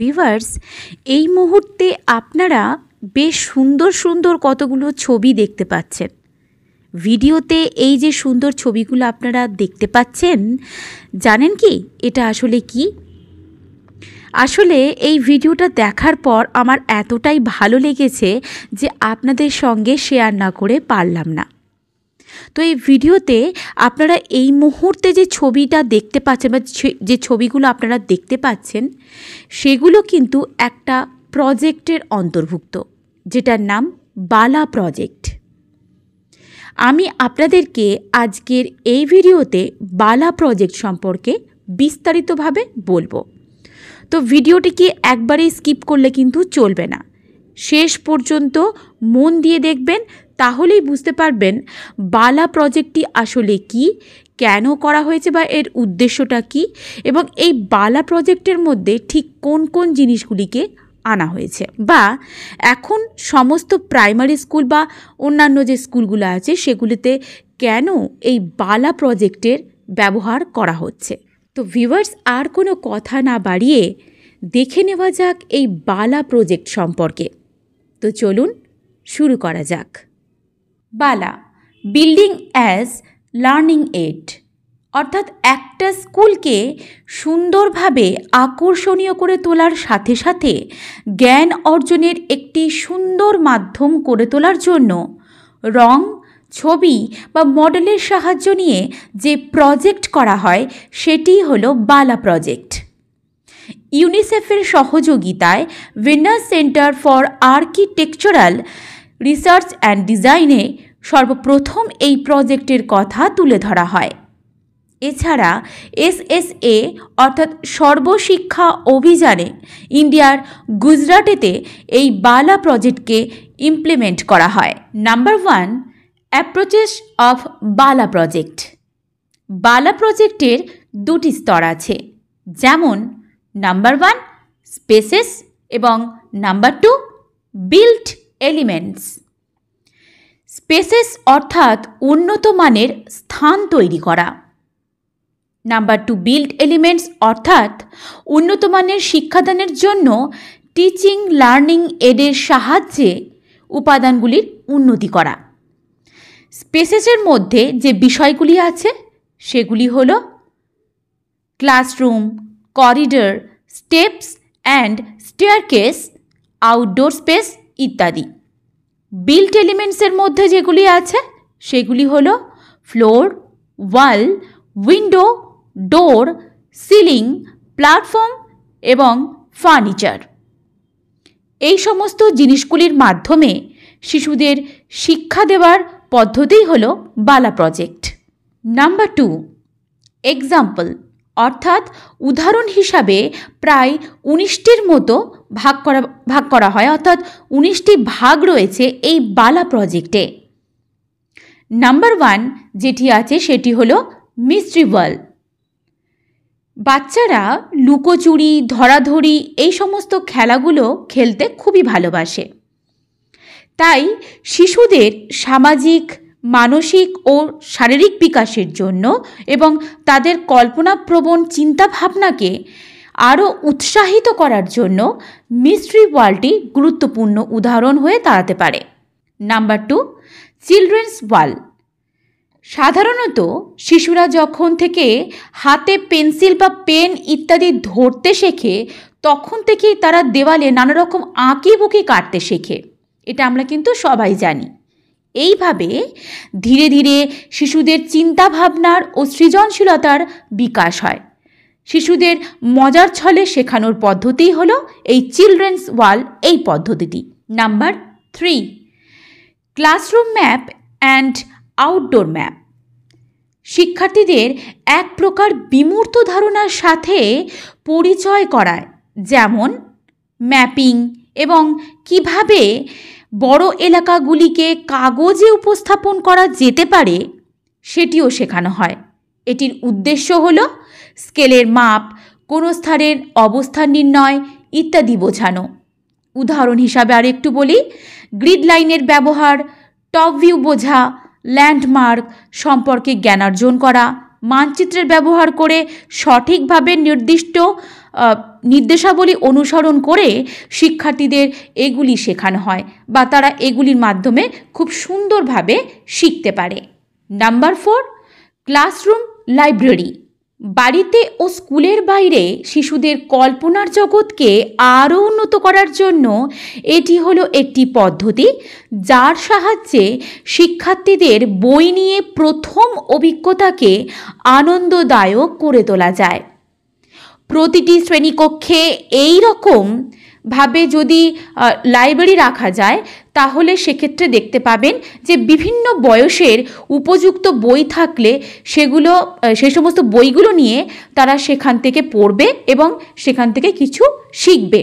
Viewers, এই মুহূর্তে আপনারা বেশ সুন্দর সুন্দর কতগুলো ছবি দেখতে পাচ্ছেন। ভিডিওতে এই যে সুন্দর ছবিগুলো আপনারা দেখতে পাচ্ছেন, জানেন কি এটা আসলে কি? আসলে এই ভিডিওটা দেখার পর আমার এতটাই ভালো লেগেছে যে আপনাদের সঙ্গে শেয়ার না করে পারলাম না। তো এই ভিডিওতে আপনারা এই মুহূর্তে যে ছবিটা দেখতে পাচ্ছেন বা যে ছবিগুলো আপনারা দেখতে পাচ্ছেন, সেগুলো কিন্তু একটা প্রজেক্টের অন্তর্ভুক্ত, যেটার নাম বালা প্রজেক্ট। আমি আপনাদেরকে আজকের এই ভিডিওতে বালা প্রজেক্ট সম্পর্কে বিস্তারিতভাবে বলবো। তো ভিডিওটিকে একবারেই স্কিপ করলে কিন্তু চলবে না, শেষ পর্যন্ত মন দিয়ে দেখবেন, তাহলেই বুঝতে পারবেন বালা প্রজেক্টটি আসলে কি, কেন করা হয়েছে বা এর উদ্দেশ্যটা কি, এবং এই বালা প্রজেক্টের মধ্যে ঠিক কোন কোন জিনিসগুলিকে আনা হয়েছে, বা এখন সমস্ত প্রাইমারি স্কুল বা অন্যান্য যে স্কুলগুলো আছে সেগুলিতে কেন এই বালা প্রজেক্টের ব্যবহার করা হচ্ছে। তো ভিউয়ার্স, আর কোনো কথা না বাড়িয়ে দেখে নেওয়া যাক এই বালা প্রজেক্ট সম্পর্কে। তো চলুন শুরু করা যাক। বালা, বিল্ডিং অ্যাজ লার্নিং এড, অর্থাৎ একটা স্কুলকে সুন্দরভাবে আকর্ষণীয় করে তোলার সাথে সাথে জ্ঞান অর্জনের একটি সুন্দর মাধ্যম করে তোলার জন্য রং, ছবি বা মডেলের সাহায্য নিয়ে যে প্রজেক্ট করা হয় সেটিই হলো বালা প্রজেক্ট। ইউনিসেফের সহযোগিতায় Venus centre for architectural research and ডিজাইনে সর্বপ্রথম এই প্রজেক্টের কথা তুলে ধরা হয়। এছাড়া SSA অর্থাৎ সর্বশিক্ষা অভিযানে ইন্ডিয়ার গুজরাটেতে এই বালা প্রজেক্টকে ইমপ্লিমেন্ট করা হয়। Number 1, approaches of Bala project. বালা প্রজেক্টের দুটি স্তর আছে, যেমন নাম্বার 1 স্পেসেস এবং নাম্বার 2 বিল্ট এলিমেন্টস। স্পেসেস অর্থাৎ উন্নত মানের স্থান তৈরি করা। নাম্বার 2 বিল্ট এলিমেন্টস অর্থাৎ উন্নত মানের শিক্ষাদানের জন্য টিচিং লার্নিং এডের সাহায্যে উপাদানগুলির উন্নতি করা। স্পেসেসের মধ্যে যে বিষয়গুলি আছে সেগুলি হলো classroom, corridor, steps and staircase, outdoor space ইত্যাদি। বিল্ট এলিমেন্টসের মধ্যে যেগুলি আছে সেগুলি হলো ফ্লোর, ওয়াল, উইন্ডো, ডোর, সিলিং, প্ল্যাটফর্ম এবং ফার্নিচার। এই সমস্ত জিনিসগুলির মাধ্যমে শিশুদের শিক্ষা দেওয়ার পদ্ধতিই হলো বালা প্রজেক্ট। নাম্বার 2 এক্সাম্পল, অর্থাৎ উদাহরণ হিসাবে প্রায় 19টির মতো ভাগ করা হয়, অর্থাৎ 19টি ভাগ রয়েছে এই বালা প্রজেক্টে। নাম্বার 1 যেটি আছে সেটি হলো মিস্ট্রি বল। বাচ্চারা লুকোচুরি, ধরাধরি এই সমস্ত খেলাগুলো খেলতে খুবই ভালোবাসে। তাই শিশুদের সামাজিক, মানসিক ও শারীরিক বিকাশের জন্য এবং তাদের কল্পনাপ্রবণ চিন্তাভাবনাকে আরও উৎসাহিত করার জন্য মিস্ট্রি ওয়ালটি গুরুত্বপূর্ণ উদাহরণ হয়ে দাঁড়াতে পারে। নাম্বার 2 চিলড্রেন্স ওয়াল। সাধারণত শিশুরা যখন থেকে হাতে পেন্সিল বা পেন ইত্যাদি ধরতে শেখে, তখন থেকেই তারা দেওয়ালে নানা রকম আঁকিবুকি কাটতে শেখে। এটা আমরা কিন্তু সবাই জানি। এইভাবে ধীরে ধীরে শিশুদের চিন্তাভাবনার ও সৃজনশীলতার বিকাশ হয়। শিশুদের মজার ছলে শেখানোর পদ্ধতি হলো এই চিলড্রেন্স ওয়াল, এই পদ্ধতিটি। Number 3 classroom map and outdoor map. শিক্ষার্থীদের এক প্রকার বিমূর্ত ধারণার সাথে পরিচয় করায়, যেমন ম্যাপিং এবং কিভাবে বড় এলাকাগুলিকে কাগজে উপস্থাপন করা যেতে পারে সেটিও শেখানো হয়। এটির উদ্দেশ্য হলো স্কেলের মাপ, কোনো স্থানের অবস্থান নির্ণয় ইত্যাদি বোঝানো। উদাহরণ হিসাবে আর একটু বলি, গ্রিড লাইনের ব্যবহার, টপ ভিউ বোঝা, ল্যান্ডমার্ক সম্পর্কে জ্ঞানার্জন করা, মানচিত্রের ব্যবহার করে সঠিকভাবে নির্দিষ্ট নির্দেশাবলী অনুসরণ করে শিক্ষার্থীদের এগুলি শেখানো হয় বা তারা এগুলির মাধ্যমে খুব সুন্দরভাবে শিখতে পারে। Number 4, classroom library. বাড়িতে ও স্কুলের বাইরে শিশুদের কল্পনার জগৎকে আরও উন্নত করার জন্য এটি হলো একটি পদ্ধতি যার সাহায্যে শিক্ষার্থীদের বই নিয়ে প্রথম অভিজ্ঞতাকে আনন্দদায়ক করে তোলা যায়। প্রতিটি শ্রেণীকক্ষে এই রকমভাবে যদি লাইব্রেরি রাখা যায় তাহলে সেক্ষেত্রে দেখতে পাবেন যে বিভিন্ন বয়সের উপযুক্ত বই থাকলে সেই সমস্ত বইগুলো নিয়ে তারা সেখান থেকে পড়বে এবং সেখান থেকে কিছু শিখবে।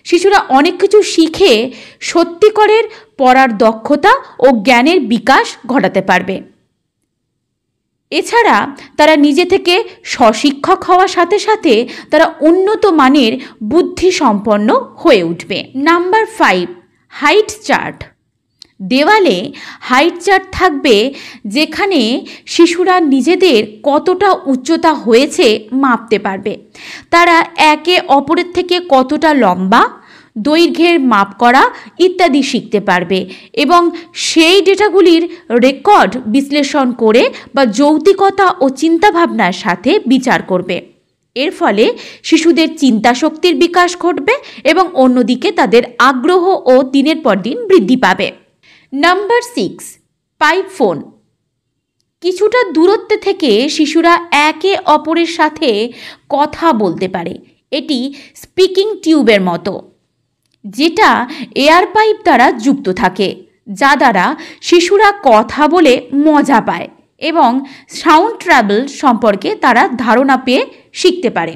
শিশুরা অনেক কিছু শিখে সত্যিকারের পড়ার দক্ষতা ও জ্ঞানের বিকাশ ঘটাতে পারবে। এছাড়া তারা নিজে থেকে স্বশিক্ষক হওয়ার সাথে সাথে তারা উন্নত মানের বুদ্ধিসম্পন্ন হয়ে উঠবে। Number 5, height chart. দেওয়ালে হাইট চার্ট থাকবে যেখানে শিশুরা নিজেদের কতটা উচ্চতা হয়েছে মাপতে পারবে। তারা একে অপরের থেকে কতটা লম্বা, দৈর্ঘ্যের মাপ করা ইত্যাদি শিখতে পারবে এবং সেই ডেটাগুলির রেকর্ড বিশ্লেষণ করে বা যৌক্তিকতা ও চিন্তাভাবনার সাথে বিচার করবে। এর ফলে শিশুদের চিন্তাশক্তির বিকাশ ঘটবে এবং অন্যদিকে তাদের আগ্রহ ও দিনের পর দিন বৃদ্ধি পাবে। Number 6, pipe phone. কিছুটা দূরত্বে থেকে শিশুরা একে অপরের সাথে কথা বলতে পারে। এটি স্পিকিং টিউবের মতো, যেটা এয়ার পাইপ দ্বারা যুক্ত থাকে, যা দ্বারা শিশুরা কথা বলে মজা পায় এবং সাউন্ড ট্রাভেল সম্পর্কে তারা ধারণা পেয়ে শিখতে পারে।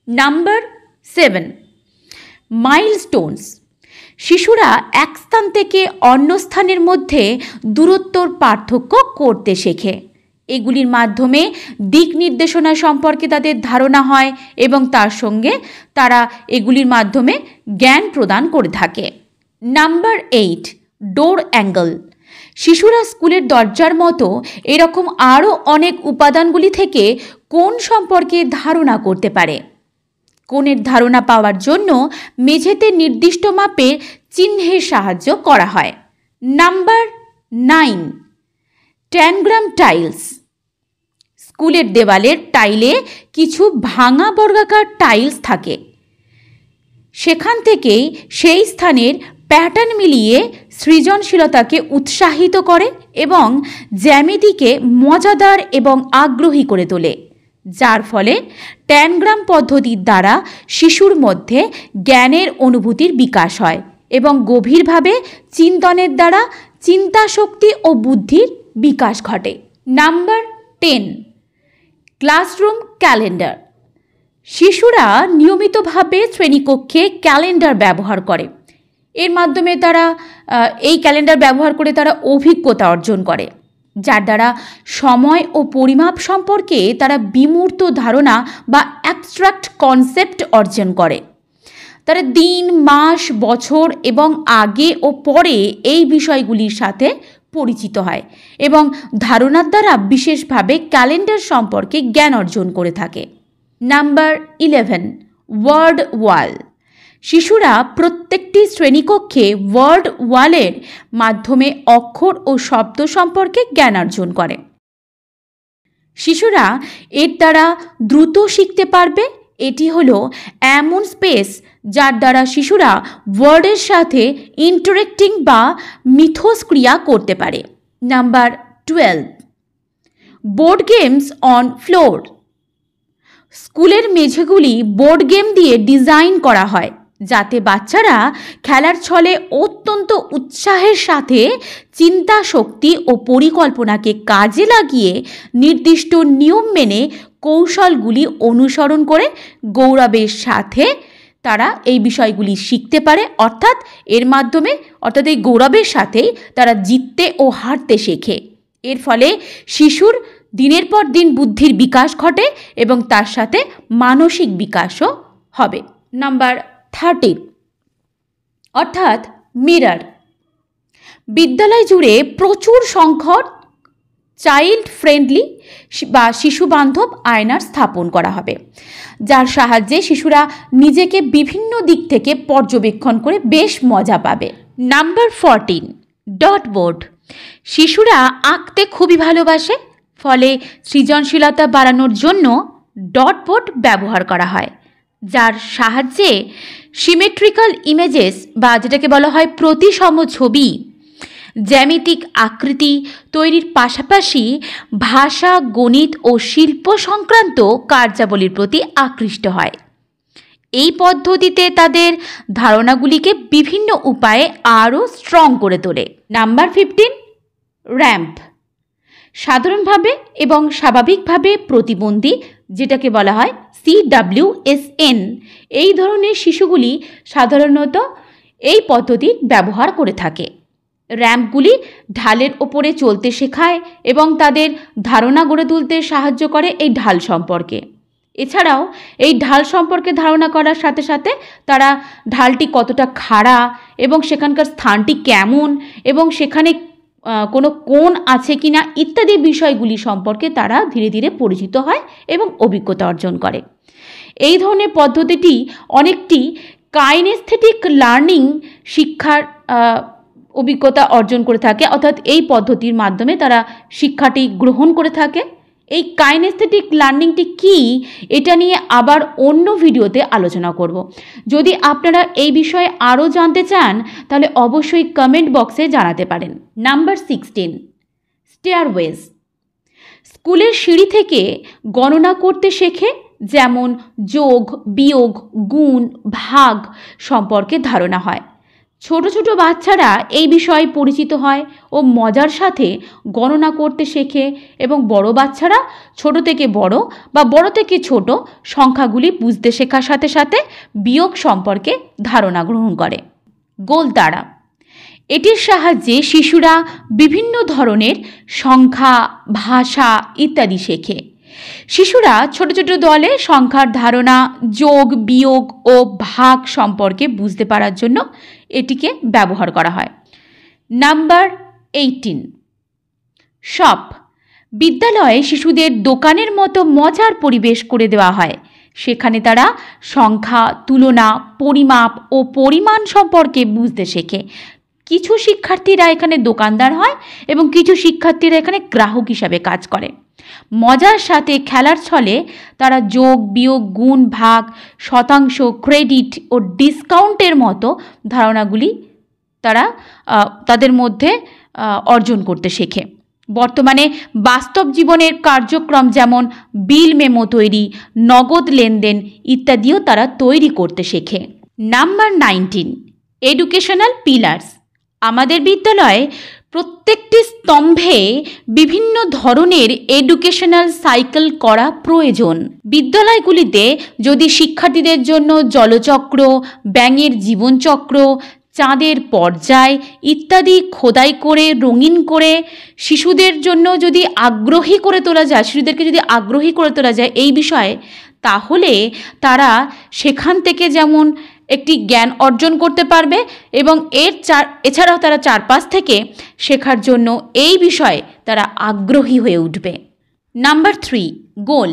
Number 7, milestones. শিশুরা এক স্থান থেকে অন্য স্থানের মধ্যে দূরত্বর পার্থক্য করতে শেখে। এগুলির মাধ্যমে দিক নির্দেশনা সম্পর্কে তাদের ধারণা হয় এবং তার সঙ্গে তারা এগুলির মাধ্যমে জ্ঞান প্রদান করে থাকে। নাম্বার 8, ডোর অ্যাঙ্গেল। শিশুরা স্কুলের দরজার মতো এরকম আরও অনেক উপাদানগুলি থেকে কোণ সম্পর্কে ধারণা করতে পারে। কোণের ধারণা পাওয়ার জন্য মেঝেতে নির্দিষ্ট মাপের চিহ্নের সাহায্য করা হয়। Number 9, tangram tiles. স্কুলের দেওয়ালের টাইলে কিছু ভাঙা বর্গাকার টাইলস থাকে। সেখান থেকেই সেই স্থানের প্যাটার্ন মিলিয়ে সৃজনশীলতাকে উৎসাহিত করে এবং জ্যামিতিকে মজাদার এবং আগ্রহী করে তোলে, যার ফলে ট্যানগ্রাম পদ্ধতির দ্বারা শিশুর মধ্যে জ্ঞানের অনুভূতির বিকাশ হয় এবং গভীরভাবে চিন্তনের দ্বারা চিন্তাশক্তি ও বুদ্ধির বিকাশ ঘটে। Number 10, classroom calendar. শিশুরা নিয়মিতভাবে শ্রেণীকক্ষে ক্যালেন্ডার ব্যবহার করে। এর মাধ্যমে তারা এই ক্যালেন্ডার ব্যবহার করে তারা অভিজ্ঞতা অর্জন করে, যার দ্বারা সময় ও পরিমাপ সম্পর্কে তারা বিমূর্ত ধারণা বা অ্যাবস্ট্রাক্ট কনসেপ্ট অর্জন করে। তারা দিন, মাস, বছর এবং আগে ও পরে এই বিষয়গুলির সাথে পরিচিত হয় এবং ধারণার দ্বারা বিশেষভাবে ক্যালেন্ডার সম্পর্কে জ্ঞান অর্জন করে থাকে। নাম্বার 11, ওয়ার্ড ওয়াল। শিশুরা প্রত্যেকটি শ্রেণীকক্ষে ওয়ার্ড ওয়ালের মাধ্যমে অক্ষর ও শব্দ সম্পর্কে জ্ঞান অর্জন করে। শিশুরা এর দ্বারা দ্রুত শিখতে পারবে। এটি হলো এমন স্পেস যার দ্বারা শিশুরা ওয়ার্ডের সাথে ইন্টারেক্টিং বা মিথস্ক্রিয়া করতে পারে। Number 12, board games on floor. স্কুলের মেঝেগুলি বোর্ড গেম দিয়ে ডিজাইন করা হয় যাতে বাচ্চারা খেলার ছলে অত্যন্ত উৎসাহের সাথে চিন্তা শক্তি ও পরিকল্পনাকে কাজে লাগিয়ে নির্দিষ্ট নিয়ম মেনে কৌশলগুলি অনুসরণ করে গৌরবের সাথে তারা এই বিষয়গুলি শিখতে পারে। অর্থাৎ এই গৌরবের সাথেই তারা জিততে ও হারতে শেখে। এর ফলে শিশুর দিনের পর দিন বুদ্ধির বিকাশ ঘটে এবং তার সাথে মানসিক বিকাশও হবে। নাম্বার 13, অর্থাৎ মিরর। বিদ্যালয় জুড়ে প্রচুর সংখ্যক চাইল্ড ফ্রেন্ডলি বা শিশু বান্ধব আয়নার স্থাপন করা হবে, যার সাহায্যে শিশুরা নিজেকে বিভিন্ন দিক থেকে পর্যবেক্ষণ করে বেশ মজা পাবে। Number 14, dot board. শিশুরা আঁকতে খুবই ভালোবাসে, ফলে সৃজনশীলতা বাড়ানোর জন্য ডট বোর্ড ব্যবহার করা হয়, যার সাহায্যে সিমেট্রিক্যাল ইমেজেস বা যেটাকে বলা হয় প্রতিসম ছবি, জ্যামিতিক আকৃতি তৈরির পাশাপাশি ভাষা, গণিত ও শিল্প সংক্রান্ত কার্যাবলীর প্রতি আকৃষ্ট হয়। এই পদ্ধতিতে তাদের ধারণাগুলিকে বিভিন্ন উপায়ে আরও স্ট্রং করে তোলে। Number 15, ramp. সাধারণভাবে এবং স্বাভাবিকভাবে প্রতিবন্ধী, যেটাকে বলা হয় CWSN, এই ধরনের শিশুগুলি সাধারণত এই পদ্ধতির ব্যবহার করে থাকে। র্যাম্পগুলি ঢালের ওপরে চলতে শেখায় এবং তাদের ধারণা গড়ে তুলতে সাহায্য করে এই ঢাল সম্পর্কে। এছাড়াও এই ঢাল সম্পর্কে ধারণা করার সাথে সাথে তারা ঢালটি কতটা খাড়া এবং সেখানকার স্থানটি কেমন এবং সেখানে কোনো কোণ আছে কিনা ইত্যাদি বিষয়গুলি সম্পর্কে তারা ধীরে ধীরে পরিচিত হয় এবং অভিজ্ঞতা অর্জন করে। এই ধরনের পদ্ধতিটি অনেকটি কাইনেস্থেটিক লার্নিং শিক্ষার অভিজ্ঞতা অর্জন করে থাকে, অর্থাৎ এই পদ্ধতির মাধ্যমে তারা শিক্ষাটি গ্রহণ করে থাকে। এই কাইনেস্থেটিক লার্নিংটি কী, এটা নিয়ে আবার অন্য ভিডিওতে আলোচনা করব। যদি আপনারা এই বিষয়ে আরও জানতে চান তাহলে অবশ্যই কমেন্ট বক্সে জানাতে পারেন। নাম্বার 16, স্টেয়ারওয়েজ। স্কুলের সিঁড়ি থেকে গণনা করতে শেখে, যেমন যোগ, বিয়োগ, গুণ, ভাগ সম্পর্কে ধারণা হয়। ছোট ছোট বাচ্চারা এই বিষয়ে পরিচিত হয় ও মজার সাথে গণনা করতে শেখে এবং বড় বাচ্চারা ছোট থেকে বড় বা বড় থেকে ছোট সংখ্যাগুলি বুঝতে শেখার সাথে সাথে বিয়োগ সম্পর্কে ধারণা গ্রহণ করে। গোলতাড়া। এটির সাহায্যে শিশুরা বিভিন্ন ধরনের সংখ্যা, ভাষা ইত্যাদি শেখে। শিশুরা ছোট ছোট দলে সংখ্যার ধারণা, যোগ, বিয়োগ ও ভাগ সম্পর্কে বুঝতে পারার জন্য এটিকে ব্যবহার করা হয়। Number 18, shop. বিদ্যালয়ে শিশুদের দোকানের মতো মজার পরিবেশ করে দেওয়া হয়। সেখানে তারা সংখ্যা, তুলনা, পরিমাপ ও পরিমাণ সম্পর্কে বুঝতে শেখে। কিছু শিক্ষার্থীরা এখানে দোকানদার হয় এবং কিছু শিক্ষার্থীরা এখানে গ্রাহক হিসাবে কাজ করে। মজার সাথে খেলার ছলে তারা যোগ, বিয়োগ, গুণ, ভাগ, শতাংশ, ক্রেডিট ও ডিসকাউন্টের মতো ধারণাগুলি তারা তাদের মধ্যে অর্জন করতে শেখে। বর্তমানে বাস্তব জীবনের কার্যক্রম যেমন বিল মেমো তৈরি, নগদ লেনদেন ইত্যাদিও তারা তৈরি করতে শেখে। Number 19, educational pillars. আমাদের বিদ্যালয়ে প্রত্যেকটি স্তম্ভে বিভিন্ন ধরনের এডুকেশনাল সাইকেল করা প্রয়োজন। বিদ্যালয়গুলিতে যদি শিক্ষার্থীদের জন্য জলচক্র, ব্যাঙের জীবনচক্র, চাঁদের পর্যায় ইত্যাদি খোদাই করে রঙিন করে শিশুদের জন্য যদি আগ্রহী করে তোলা যায়, শিশুদেরকে যদি আগ্রহী করে তোলা যায় এই বিষয়ে, তাহলে তারা সেখান থেকে যেমন একটি জ্ঞান অর্জন করতে পারবে এবং এছাড়াও তারা চারপাশ থেকে শেখার জন্য এই বিষয়ে তারা আগ্রহী হয়ে উঠবে। নাম্বার 3, গোল।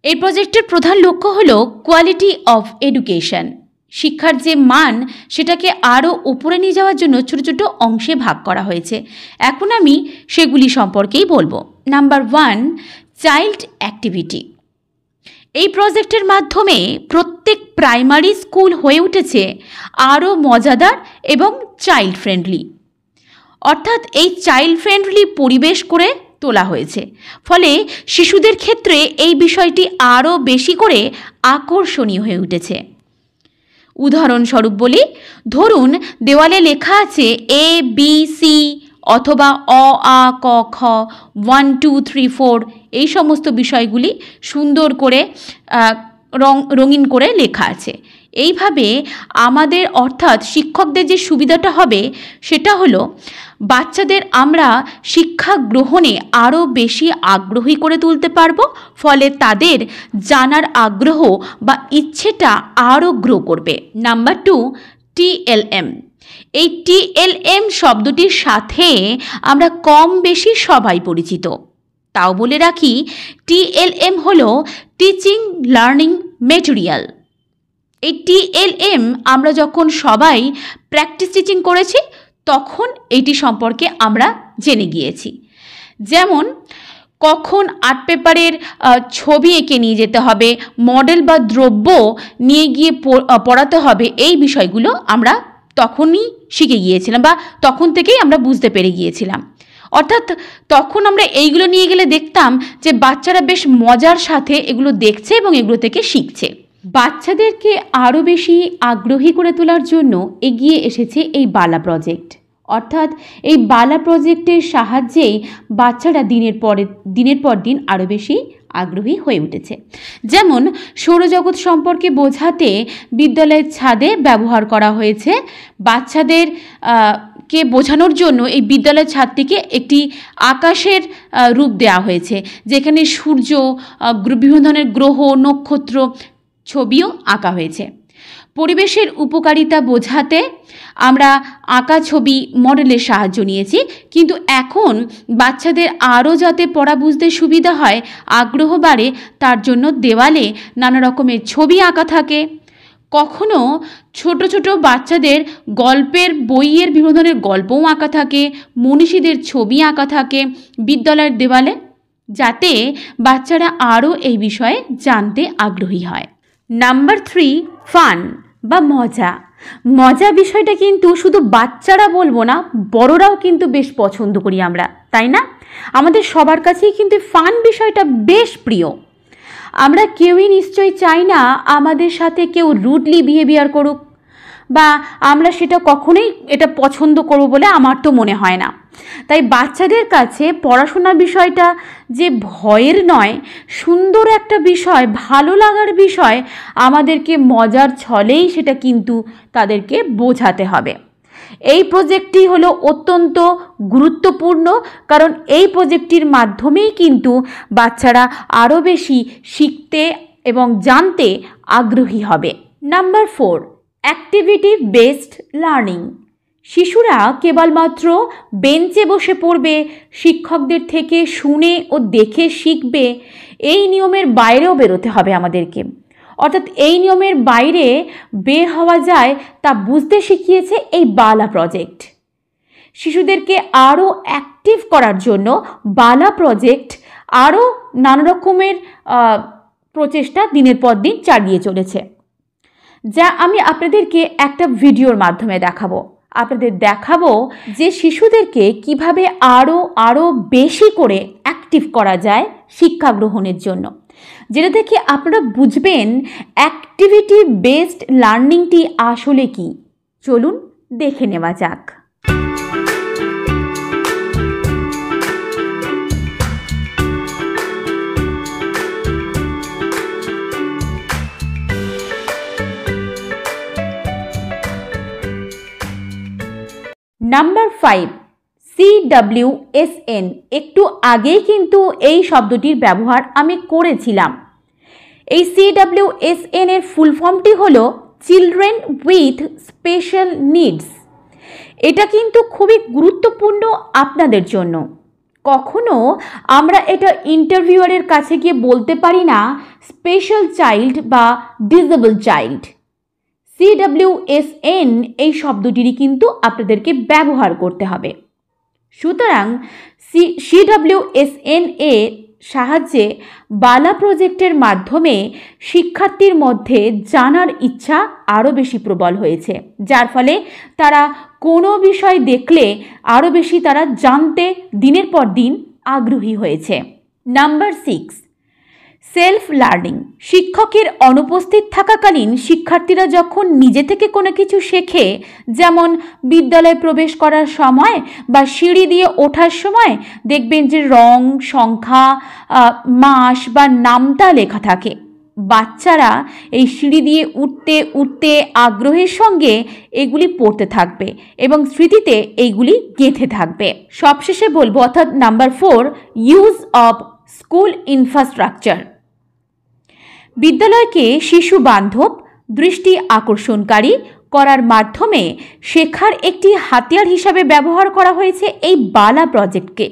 এই প্রজেক্টের প্রধান লক্ষ্য হলো কোয়ালিটি অফ এডুকেশন। শিক্ষার যে মান সেটাকে আরও উপরে নিয়ে যাওয়ার জন্য ছোট ছোট অংশে ভাগ করা হয়েছে। এখন আমি সেগুলি সম্পর্কেই বলবো। Number 1, child activity. এই প্রজেক্টের মাধ্যমে প্রত্যেক প্রাইমারি স্কুল হয়ে উঠেছে আরও মজাদার এবং চাইল্ড ফ্রেন্ডলি, অর্থাৎ এই চাইল্ড ফ্রেন্ডলি পরিবেশ করে তোলা হয়েছে। ফলে শিশুদের ক্ষেত্রে এই বিষয়টি আরও বেশি করে আকর্ষণীয় হয়ে উঠেছে। উদাহরণস্বরূপ বলি, ধরুন দেওয়ালে লেখা আছে ABC অথবা অ, আ, ক, খ, 1 2 3 4 এই সমস্ত বিষয়গুলি সুন্দর করে রঙিন করে লেখা আছে। এইভাবে আমাদের অর্থাৎ শিক্ষকদের যে সুবিধাটা হবে সেটা হলো বাচ্চাদের আমরা শিক্ষা গ্রহণে আরও বেশি আগ্রহী করে তুলতে পারবো। ফলে তাদের জানার আগ্রহ বা ইচ্ছেটা আরও গ্রো করবে। Number 2, TLM। এই TLM শব্দটির সাথে আমরা কম বেশি সবাই পরিচিত। তাও বলে রাখি, TLM হলো টিচিং লার্নিং মেটেরিয়াল। এই TLM আমরা যখন সবাই প্র্যাকটিস টিচিং করেছি তখন এইটি সম্পর্কে আমরা জেনে গিয়েছি। যেমন কখন আর্ট পেপারের ছবি এঁকে নিয়ে যেতে হবে, মডেল বা দ্রব্য নিয়ে গিয়ে পড়াতে হবে, এই বিষয়গুলো আমরা তখনই শিখে গিয়েছিলাম বা তখন থেকেই আমরা বুঝতে পেরে গিয়েছিলাম। অর্থাৎ তখন আমরা এইগুলো নিয়ে গেলে দেখতাম যে বাচ্চারা বেশ মজার সাথে এগুলো দেখছে এবং এগুলো থেকে শিখছে। বাচ্চাদেরকে আরও বেশি আগ্রহী করে তোলার জন্য এগিয়ে এসেছে এই বালা প্রজেক্ট। অর্থাৎ এই বালা প্রজেক্টের সাহায্যেই বাচ্চারা দিনের পর দিন আরও বেশি আগ্রহী হয়ে উঠেছে। যেমন সৌরজগৎ সম্পর্কে বোঝাতে বিদ্যালয়ের ছাদে ব্যবহার করা হয়েছে। বাচ্চাদের কে বোঝানোর জন্য এই বিদ্যালয়ের ছাদটিকে একটি আকাশের রূপ দেওয়া হয়েছে, যেখানে সূর্য, বিভিন্ন ধরনের গ্রহ, নক্ষত্র ছবিও আঁকা হয়েছে। পরিবেশের উপকারিতা বোঝাতে আমরা আঁকা ছবি মডেলের সাহায্য নিয়েছি, কিন্তু এখন বাচ্চাদের আরও যাতে পড়া বুঝতে সুবিধা হয়, আগ্রহ বাড়ে, তার জন্য দেওয়ালে নানা রকমের ছবি আঁকা থাকে। কখনো ছোট ছোট বাচ্চাদের গল্পের বইয়ের বিভিন্ন ধরনের গল্পও আঁকা থাকে, মনীষীদের ছবি আঁকা থাকে বিদ্যালয়ের দেওয়ালে, যাতে বাচ্চারা আরও এই বিষয়ে জানতে আগ্রহী হয়। নাম্বার 3, ফান বা মজা। মজা বিষয়টা কিন্তু শুধু বাচ্চারা বলবো না, বড়রাও কিন্তু বেশ পছন্দ করি আমরা, তাই না? আমাদের সবার কাছেই কিন্তু ফান বিষয়টা বেশ প্রিয়। আমরা কেউই নিশ্চয়ই চাই না আমাদের সাথে কেউ রুডলি বিহেভিয়ার করুক, বা আমরা সেটা কখনোই এটা পছন্দ করব বলে আমার তো মনে হয় না। তাই বাচ্চাদের কাছে পড়াশোনার বিষয়টা যে ভয়ের নয়, সুন্দর একটা বিষয়, ভালো লাগার বিষয়, আমাদেরকে মজার ছলেই সেটা কিন্তু তাদেরকে বোঝাতে হবে। এই প্রজেক্টটি হলো অত্যন্ত গুরুত্বপূর্ণ, কারণ এই প্রজেক্টটির মাধ্যমেই কিন্তু বাচ্চারা আরও বেশি শিখতে এবং জানতে আগ্রহী হবে। Number 4, activity based learning. শিশুরা কেবলমাত্র বেঞ্চে বসে পড়বে, শিক্ষকদের থেকে শুনে ও দেখে শিখবে, এই নিয়মের বাইরেও বেরোতে হবে আমাদেরকে। অর্থাৎ এই নিয়মের বাইরে বের হওয়া যায় তা বুঝতে শিখিয়েছে এই বালা প্রজেক্ট। শিশুদেরকে আরও অ্যাক্টিভ করার জন্য বালা প্রজেক্ট আরও নানা রকমের প্রচেষ্টা দিনের পর দিন চালিয়ে চলেছে, যা আমি আপনাদেরকে একটা ভিডিওর মাধ্যমে দেখাবো যে শিশুদেরকে কিভাবে আরও বেশি করে অ্যাক্টিভ করা যায় শিক্ষা গ্রহণের জন্য, যেটা দেখে আপনারা বুঝবেন অ্যাক্টিভিটি বেসড লার্নিংটি আসলে কি। চলুন দেখে নেওয়া যাক। Number 5, CWSN। একটু আগেই কিন্তু এই শব্দটির ব্যবহার আমি করেছিলাম। এই CWSN এর ফুল ফর্মটি হলো চিলড্রেন উইথ স্পেশাল নিডস। এটা কিন্তু খুবই গুরুত্বপূর্ণ আপনাদের জন্য। কখনো আমরা এটা ইন্টারভিউয়ারের কাছে গিয়ে বলতে পারি না স্পেশাল চাইল্ড বা ডিসেবল চাইল্ড। CWSN এই শব্দটিরই কিন্তু আপনাদেরকে ব্যবহার করতে হবে। সুতরাং CWSN এর সাহায্যে বালা প্রজেক্টের মাধ্যমে শিক্ষার্থীর মধ্যে জানার ইচ্ছা আরও বেশি প্রবল হয়েছে, যার ফলে তারা কোনো বিষয় দেখলে আরও বেশি তারা জানতে দিনের পর দিন আগ্রহী হয়েছে। Number 6, self learning. শিক্ষকের অনুপস্থিত থাকাকালীন শিক্ষার্থীরা যখন নিজে থেকে কোনো কিছু শেখে, যেমন বিদ্যালয়ে প্রবেশ করার সময় বা সিঁড়ি দিয়ে ওঠার সময় দেখবেন যে রং, সংখ্যা, মাস বা নামটা লেখা থাকে। বাচ্চারা এই সিঁড়ি দিয়ে উঠতে উঠতে আগ্রহের সঙ্গে এগুলি পড়তে থাকবে এবং স্মৃতিতে এইগুলি গেঁথে থাকবে। সবশেষে বলবো, অর্থাৎ number 4, use of school infrastructure. বিদ্যালয়কে শিশু বান্ধব, দৃষ্টি আকর্ষণকারী করার মাধ্যমে শেখার একটি হাতিয়ার হিসাবে ব্যবহার করা হয়েছে এই বালা প্রজেক্টকে।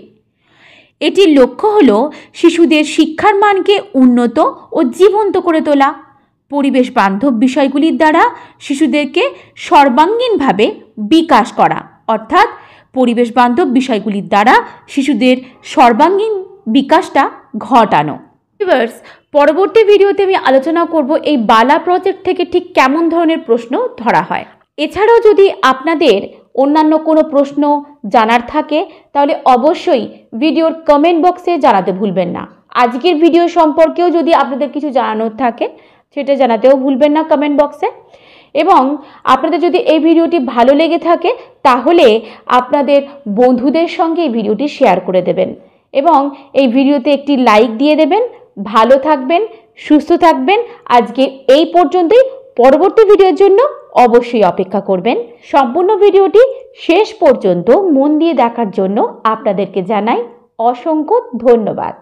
এটির লক্ষ্য হল শিশুদের শিক্ষার মানকে উন্নত ও জীবন্ত করে তোলা, পরিবেশ বান্ধব বিষয়গুলির দ্বারা শিশুদেরকে সর্বাঙ্গীনভাবে বিকাশ করা, অর্থাৎ পরিবেশ বান্ধব বিষয়গুলির দ্বারা শিশুদের সর্বাঙ্গীন বিকাশটা ঘটানো। ভিউয়ার্স, পরবর্তী ভিডিওতে আমি আলোচনা করব এই বালা প্রজেক্ট থেকে ঠিক কেমন ধরনের প্রশ্ন ধরা হয়। এছাড়াও যদি আপনাদের অন্যান্য কোনো প্রশ্ন জানার থাকে তাহলে অবশ্যই ভিডিওর কমেন্ট বক্সে জানাতে ভুলবেন না। আজকের ভিডিও সম্পর্কেও যদি আপনাদের কিছু জানানোর থাকে সেটা জানাতেও ভুলবেন না কমেন্ট বক্সে। এবং আপনাদের যদি এই ভিডিওটি ভালো লেগে থাকে তাহলে আপনাদের বন্ধুদের সঙ্গে এই ভিডিওটি শেয়ার করে দেবেন এবং এই ভিডিওতে একটি লাইক দিয়ে দেবেন। ভালো থাকবেন, সুস্থ থাকবেন। আজকে এই পর্যন্তই। পরবর্তী ভিডিওর জন্য অবশ্যই অপেক্ষা করবেন। সম্পূর্ণ ভিডিওটি শেষ পর্যন্ত মন দিয়ে দেখার জন্য আপনাদেরকে জানাই অসংখ্য ধন্যবাদ।